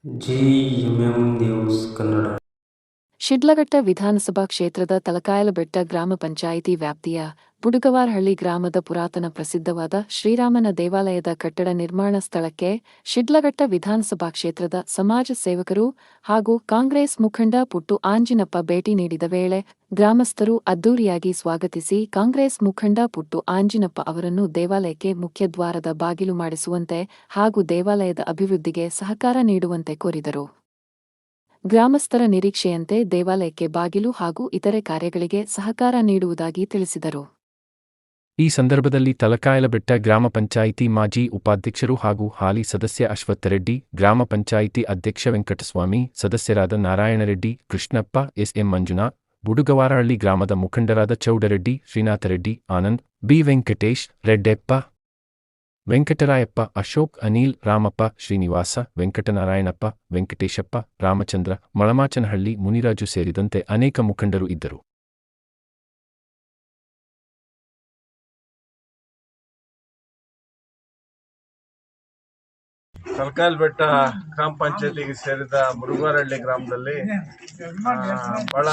GMM news Kannada. Sidlaghatta ವಿಧಾನಸಭಾ ಕ್ಷೇತ್ರದ ತಲಕಾಯಲಬೆಟ್ಟ ಗ್ರಾಮ ಪಂಚಾಯಿತಿ ವ್ಯಾಪ್ತಿಯ ಬುಡುಗವಾರಹಳ್ಳಿ ಗ್ರಾಮದ ಪುರಾತನ ಪ್ರಸಿದ್ಧವಾದ ಶ್ರೀರಾಮನ ದೇವಾಲಯದ ಕಟ್ಟಡ ನಿರ್ಮಾಣ ಸ್ಥಳಕ್ಕೆ ಶಿಡ್ಲಘಟ್ಟ ವಿಧಾನಸಭಾ ಕ್ಷೇತ್ರದ ಸಮಾಜ ಸೇವಕರು ಹಾಗೂ ಕಾಂಗ್ರೆಸ್ ಮುಖಂಡ ಪುಟ್ಟು ಆಂಜಿನಪ್ಪ ಭೇಟಿ ನೀಡಿದ ವೇಳೆ ಗ್ರಾಮಸ್ಥರು ಅದ್ದೂರಿಯಾಗಿ ಸ್ವಾಗತಿಸಿ ಕಾಂಗ್ರೆಸ್ ಮುಖಂಡ ಪುಟ್ಟು ಆಂಜಿನಪ್ಪ ಅವರನ್ನು ದೇವಾಲಯಕ್ಕೆ ಮುಖ್ಯದ್ವಾರದ ಬಾಗಿಲು ಮಾಡಿಸುವಂತೆ ಹಾಗೂ ದೇವಾಲಯದ ಅಭಿವೃದ್ಧಿಗೆ ಸಹಕಾರ ನೀಡುವಂತೆ ಕೋರಿದರು. ಗ್ರಾಮಸ್ಥರ ನಿರೀಕ್ಷೆಯಂತೆ ದೇವಾಲಯಕ್ಕೆ ಬಾಗಿಲು ಹಾಗೂ ಇತರೆ ಕಾರ್ಯಗಳಿಗೆ ಸಹಕಾರ ನೀಡುವುದಾಗಿ ತಿಳಿಸಿದರು. ಈ ಸಂದರ್ಭದಲ್ಲಿ ತಲಕಾಯಲಬೆಟ್ಟ ಗ್ರಾಮ ಪಂಚಾಯಿತಿ ಮಾಜಿ ಉಪಾಧ್ಯಕ್ಷರು ಹಾಗೂ ಹಾಲಿ ಸದಸ್ಯ ಅಶ್ವತ್ಥರೆಡ್ಡಿ, ಗ್ರಾಮ ಪಂಚಾಯಿತಿ ಅಧ್ಯಕ್ಷ ವೆಂಕಟಸ್ವಾಮಿ, ಸದಸ್ಯರಾದ ನಾರಾಯಣರೆಡ್ಡಿ, ಕೃಷ್ಣಪ್ಪ, ಎಸ್ಎಂ ಮಂಜುನಾಥ್, ಬುಡುಗವಾರಹಳ್ಳಿ ಗ್ರಾಮದ ಮುಖಂಡರಾದ ಚೌಡರೆಡ್ಡಿ, ಶ್ರೀನಾಥರೆಡ್ಡಿ, ಆನಂದ್, ಬಿ ವೆಂಕಟೇಶ್, ರೆಡ್ಡೆಪ್ಪ, ವೆಂಕಟರಾಯಪ್ಪ, ಅಶೋಕ್, ಅನಿಲ್, ರಾಮಪ್ಪ, ಶ್ರೀನಿವಾಸ, ವೆಂಕಟನಾರಾಯಣಪ್ಪ, ವೆಂಕಟೇಶಪ್ಪ, ರಾಮಚಂದ್ರ, ಮಳಮಾಚನಹಳ್ಳಿ, ಮುನಿರಾಜು ಸೇರಿದಂತೆ ಅನೇಕ ಮುಖಂಡರು ಇದ್ದರು. ತಲಕಾಯಲಬೆಟ್ಟ ಗ್ರಾಮ ಪಂಚಾಯತಿಗೆ ಸೇರಿದ ಬುಡುಗವಾರಹಳ್ಳಿ ಗ್ರಾಮದಲ್ಲಿ ಬಹಳ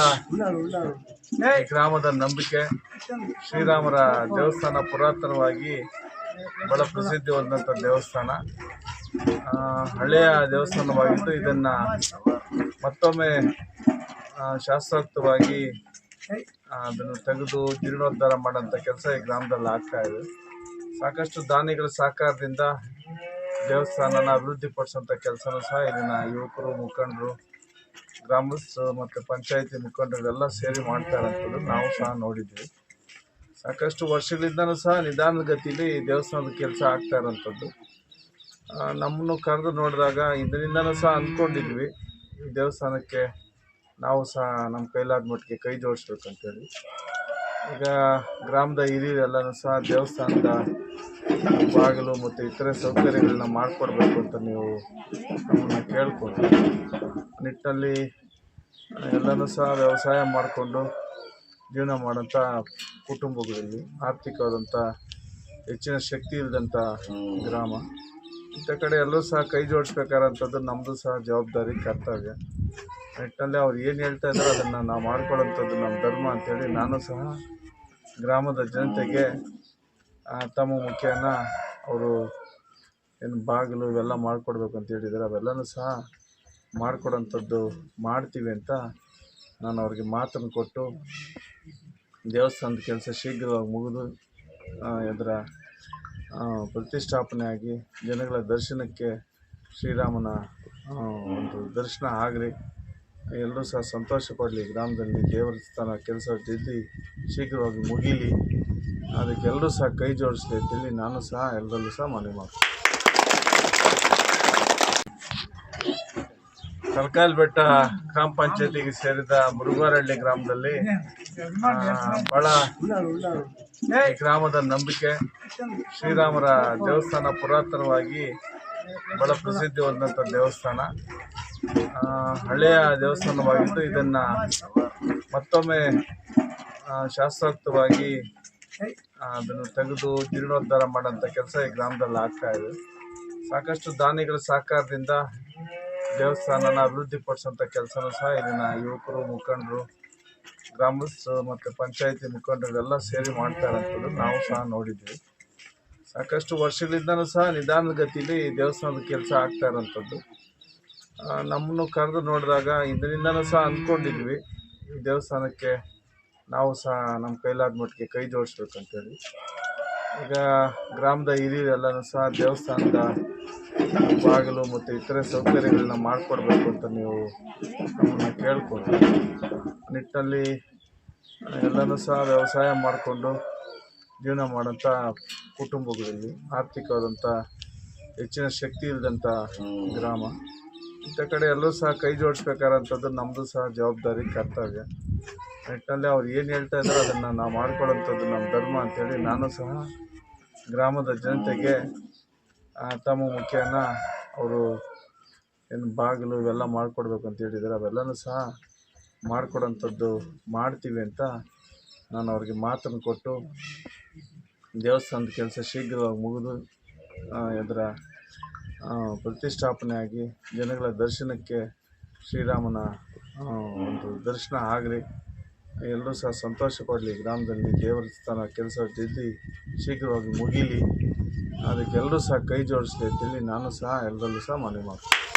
ಈ ಗ್ರಾಮದ ನಂಬಿಕೆ ಶ್ರೀರಾಮರ ದೇವಸ್ಥಾನ ಪುರಾತನವಾಗಿ ಬಹಳ ಪ್ರಸಿದ್ಧಿ ಹೊಂದಂಥ ದೇವಸ್ಥಾನ. ಹಳೆಯ ದೇವಸ್ಥಾನವಾಗಿದ್ದು ಇದನ್ನು ಮತ್ತೊಮ್ಮೆ ಶಾಸ್ತ್ರೋಕ್ತವಾಗಿ ಅದನ್ನು ತೆಗೆದು ಜೀರ್ಣೋದ್ಧಾರ ಮಾಡೋಂಥ ಕೆಲಸ ಈ ಗ್ರಾಮದಲ್ಲಿ ಆಗ್ತಾ ಇದೆ. ಸಾಕಷ್ಟು ದಾನಿಗಳ ಸಹಕಾರದಿಂದ ದೇವಸ್ಥಾನನ ಅಭಿವೃದ್ಧಿಪಡಿಸೋಂಥ ಕೆಲಸನೂ ಸಹ ಇಲ್ಲಿನ ಯುವಕರು, ಮುಖಂಡರು, ಗ್ರಾಮಸ್ಥರು ಮತ್ತು ಪಂಚಾಯಿತಿ ಮುಖಂಡರೆಲ್ಲ ಸೇರಿ ಮಾಡ್ತಾ ಇರೋಂಥದ್ದು ನಾವು ಸಹ ನೋಡಿದ್ವಿ. ಸಾಕಷ್ಟು ವರ್ಷಗಳಿಂದನೂ ಸಹ ನಿಧಾನದ ಗತಿಯಲ್ಲಿ ದೇವಸ್ಥಾನದ ಕೆಲಸ ಆಗ್ತಾ ಇರೋಂಥದ್ದು. ನಮ್ಮನ್ನು ಕರೆದು ನೋಡಿದಾಗ ಇದರಿಂದನೂ ಸಹ ಅಂದ್ಕೊಂಡಿದ್ವಿ ಈ ದೇವಸ್ಥಾನಕ್ಕೆ ನಾವು ಸಹ ನಮ್ಮ ಕೈಲಾದ ಮಟ್ಟಿಗೆ ಕೈ ಜೋಡಿಸ್ಬೇಕಂತೇಳಿ. ಈಗ ಗ್ರಾಮದ ಹಿರಿಯರೆಲ್ಲನೂ ಸಹ ದೇವಸ್ಥಾನದ ಬಾಗಿಲು ಮತ್ತು ಇತರೆ ಸೌಕರ್ಯಗಳನ್ನ ಮಾಡಿಕೊಡ್ಬೇಕು ಅಂತ ನೀವು ನಮ್ಮನ್ನು ಕೇಳಿಕೊಂಡು ನಿಟ್ಟಿನಲ್ಲಿ ಎಲ್ಲನೂ ಸಹ ವ್ಯವಸಾಯ ಮಾಡಿಕೊಂಡು ಜೀವನ ಮಾಡೋಂಥ ಕುಟುಂಬಗಳಲ್ಲಿ ಆರ್ಥಿಕವಾದಂಥ ಹೆಚ್ಚಿನ ಶಕ್ತಿ ಇಲ್ಲದಂಥ ಗ್ರಾಮ. ಇಂಥ ಕಡೆ ಎಲ್ಲರೂ ಸಹ ಕೈ ಜೋಡಿಸ್ಬೇಕಾದಂಥದ್ದು ನಮ್ಮದು ಸಹ ಜವಾಬ್ದಾರಿ, ಕರ್ತವ್ಯ. ನಿಟ್ಟಿನಲ್ಲಿ ಅವ್ರು ಏನು ಹೇಳ್ತಾ ಇದ್ದಾರೆ ಅದನ್ನು ನಾವು ಮಾಡ್ಕೊಳ್ಳೋಂಥದ್ದು ನಮ್ಮ ಧರ್ಮ ಅಂಥೇಳಿ ನಾನು ಸಹ ಗ್ರಾಮದ ಜನತೆಗೆ ತಮ್ಮ ಮುಖೇನ ಅವರು ಏನು ಬಾಗಿಲು ಇವೆಲ್ಲ ಮಾಡಿಕೊಡ್ಬೇಕು ಅಂತ ಹೇಳಿದ್ದಾರೆ ಅವೆಲ್ಲನೂ ಸಹ ಮಾಡಿಕೊಡೋಂಥದ್ದು ಮಾಡ್ತೀವಿ ಅಂತ ನಾನು ಅವ್ರಿಗೆ ಮಾತನ್ನು ಕೊಟ್ಟು ದೇವಸ್ಥಾನದ ಕೆಲಸ ಶೀಘ್ರವಾಗಿ ಮುಗಿದು ಇದರ ಪ್ರತಿಷ್ಠಾಪನೆ ಆಗಿ ಜನಗಳ ದರ್ಶನಕ್ಕೆ ಶ್ರೀರಾಮನ ಒಂದು ದರ್ಶನ ಆಗಲಿ, ಎಲ್ಲರೂ ಸಹ ಸಂತೋಷ ಪಡಲಿ, ಗ್ರಾಮದಲ್ಲಿ ದೇವಸ್ಥಾನ ಕೆಲಸ ಜಲ್ದಿ ಶೀಘ್ರವಾಗಿ ಮುಗೀಲಿ, ಅದಕ್ಕೆ ಎಲ್ಲರೂ ಸಹ ಕೈ ಜೋಡಿಸಲಿ ಅಂತೇಳಿ ನಾನು ಸಹ ಎಲ್ಲರಲ್ಲೂ ಸಹ ಮನವಿ ಮಾಡ್ತೀನಿ. ತಲಕಾಯಲಬೆಟ್ಟ ಗ್ರಾಮ ಪಂಚಾಯತಿಗೆ ಸೇರಿದ ಬುಡುಗವಾರಹಳ್ಳಿ ಗ್ರಾಮದಲ್ಲಿ ಬಹಳ ಈ ಗ್ರಾಮದ ನಂಬಿಕೆ ಶ್ರೀರಾಮರ ದೇವಸ್ಥಾನ ಪುರಾತನವಾಗಿ ಬಹಳ ಪ್ರಸಿದ್ಧಿ ಹೊಂದಂಥ ದೇವಸ್ಥಾನ. ಹಳೆಯ ದೇವಸ್ಥಾನವಾಗಿದ್ದು ಇದನ್ನು ಮತ್ತೊಮ್ಮೆ ಶಾಸ್ತ್ರೋಕ್ತವಾಗಿ ಅದನ್ನು ತೆಗೆದು ಜೀರ್ಣೋದ್ಧಾರ ಮಾಡೋಂಥ ಕೆಲಸ ಈ ಗ್ರಾಮದಲ್ಲಿ ಆಗ್ತಾ ಇದೆ. ಸಾಕಷ್ಟು ದಾನಿಗಳ ಸಹಕಾರದಿಂದ ದೇವಸ್ಥಾನನ ಅಭಿವೃದ್ಧಿಪಡಿಸೋಂಥ ಕೆಲಸನೂ ಸಹ ಇಲ್ಲಿನ ಯುವಕರು, ಮುಖಂಡರು, ಗ್ರಾಮಸ್ಥರು ಮತ್ತು ಪಂಚಾಯಿತಿ ಮುಖಂಡರೆಲ್ಲ ಸೇರಿ ಮಾಡ್ತಾ ಇರೋಂಥದ್ದು ನಾವು ಸಹ ನೋಡಿದ್ವಿ. ಸಾಕಷ್ಟು ವರ್ಷಗಳಿಂದನೂ ಸಹ ನಿಧಾನದ ಗತಿಯಲ್ಲಿ ದೇವಸ್ಥಾನದ ಕೆಲಸ ಆಗ್ತಾ ಇರೋಂಥದ್ದು. ನಮ್ಮನ್ನು ಕರೆದು ನೋಡಿದಾಗ ಇದರಿಂದನೂ ಸಹ ಅಂದ್ಕೊಂಡಿದ್ವಿ ಈ ದೇವಸ್ಥಾನಕ್ಕೆ ನಾವು ಸಹ ನಮ್ಮ ಕೈಲಾದ ಮಟ್ಟಿಗೆ ಕೈ ಜೋಡಿಸ್ಬೇಕಂತೇಳಿ. ಈಗ ಗ್ರಾಮದ ಹಿರಿಯರೆಲ್ಲನೂ ಸಹ ದೇವಸ್ಥಾನದ ಬಾಗಿಲು ಮತ್ತು ಇತರೆ ಸೌಕರ್ಯಗಳನ್ನ ಮಾಡಿಕೊಡ್ಬೇಕು ಅಂತ ನೀವು ನಮ್ಮನ್ನು ಕೇಳಿಕೊಂಡು ನಿಟ್ಟಿನಲ್ಲಿ ಎಲ್ಲನೂ ಸಹ ವ್ಯವಸಾಯ ಮಾಡಿಕೊಂಡು ಜೀವನ ಮಾಡೋಂಥ ಕುಟುಂಬಗಳಲ್ಲಿ ಆರ್ಥಿಕವಾದಂಥ ಹೆಚ್ಚಿನ ಶಕ್ತಿ ಇಲ್ಲದಂಥ ಗ್ರಾಮ. ಇಂಥ ಕಡೆ ಎಲ್ಲರೂ ಸಹ ಕೈ ಜೋಡಿಸ್ಬೇಕಾದಂಥದ್ದು ನಮ್ಮದು ಸಹ ಜವಾಬ್ದಾರಿ, ಕರ್ತವ್ಯ. ನಿಟ್ಟಿನಲ್ಲಿ ಅವ್ರು ಏನು ಹೇಳ್ತಾ ಇದ್ದಾರೆ ಅದನ್ನು ನಾವು ಮಾಡ್ಕೊಳ್ಳೋಂಥದ್ದು ನಮ್ಮ ಧರ್ಮ ಅಂಥೇಳಿ ನಾನು ಸಹ ಗ್ರಾಮದ ಜನತೆಗೆ ತಮ್ಮ ಮುಖೇನ ಅವರು ಏನು ಬಾಗಿಲು ಇವೆಲ್ಲ ಮಾಡಿಕೊಡ್ಬೇಕು ಅಂತ ಹೇಳಿದ್ದಾರೆ ಅವೆಲ್ಲನೂ ಸಹ ಮಾಡಿಕೊಡೋಂಥದ್ದು ಮಾಡ್ತೀವಿ ಅಂತ ನಾನು ಅವ್ರಿಗೆ ಮಾತನ್ನು ಕೊಟ್ಟು ದೇವಸ್ಥಾನದ ಕೆಲಸ ಶೀಘ್ರವಾಗಿ ಮುಗಿದು ಇದರ ಪ್ರತಿಷ್ಠಾಪನೆಯಾಗಿ ಜನಗಳ ದರ್ಶನಕ್ಕೆ ಶ್ರೀರಾಮನ ಒಂದು ದರ್ಶನ ಆಗಲಿ, ಎಲ್ಲರೂ ಸಹ ಸಂತೋಷ ಪಡಲಿ. ಗ್ರಾಮದಲ್ಲಿ ದೇವಸ್ಥಾನ ಕೆಲಸ ಜಲ್ದಿ ಶೀಘ್ರವಾಗಿ ಮುಗೀಲಿ, ಅದಕ್ಕೆ ಎಲ್ಲರೂ ಸಹ ಕೈ ಜೋಡಿಸಲಿ ಅಂತೇಳಿ ನಾನು ಸಹ ಎಲ್ಲರಲ್ಲೂ ಸಹ ಮನವಿ ಮಾಡ್ತೀನಿ.